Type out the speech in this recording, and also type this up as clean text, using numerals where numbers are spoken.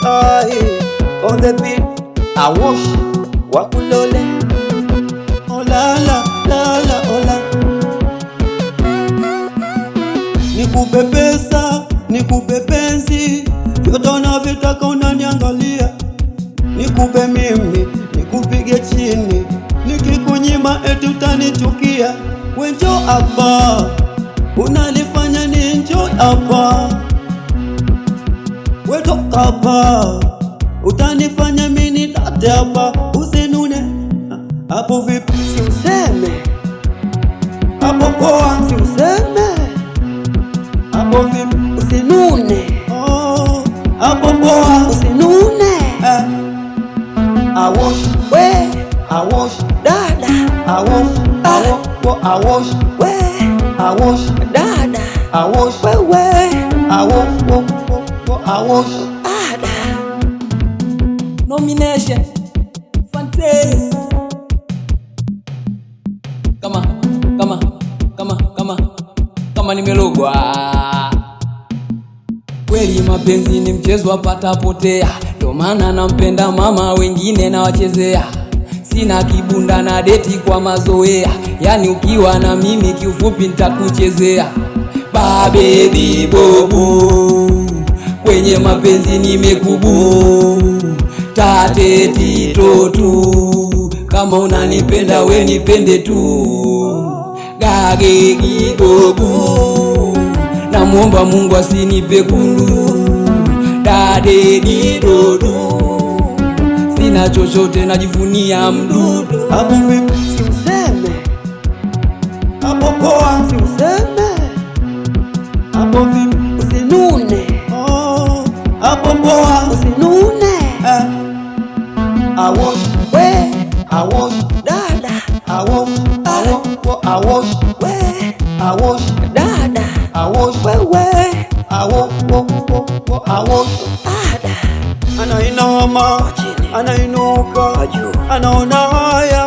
On the beat, Awosh Wakulole. Ola la la la ola. Nikubebesa, nikubebenzi, vyote unavitaka unaniangalia. Nikube mimi, nikupige chini, nikikunyima eti utanichukia. Wenjo hapa, unalifanya ni enjoy hapa. Wetoka hapa, utanifanya mini tate hapa. Usinune, hapo vipi? Si useme Hapo poa, si useme, hapo vipi? usinune Hapo poa, usinune. Awosh, We Awosh, dada, Awosh, Awosh, we Awosh, dada, Awosh, wewe Awosh. ada. Nomination Fantasia. Kama nimelogwa kweli. Mapenzi ni mchezo wapata potea, ndo maana nampenda mama, wengine na wachezea. Sina kibunda na deti kwa mazoea, yani ukiwa na mimi kiufupi nitakuchezea. Baby bobu, kwenye mapenzi nimekubu. Tate tito tu, kama unanipenda we nipende tu. Gage gigobu, namuomba Mungu asinipe kundu. Dade didodu, sina chochote najivunia mdudu. Hapo vipi? Si useme Hapo poa, si useme, hapo vipi? usinune Hapo poa, usinune. Awosh, We Awosh, dada, Awosh, Awosh, we Awosh, dada, Awosh, wewe Awosh. ada. Anainama, Chini. anainuka, Kwa juu. anaona haya.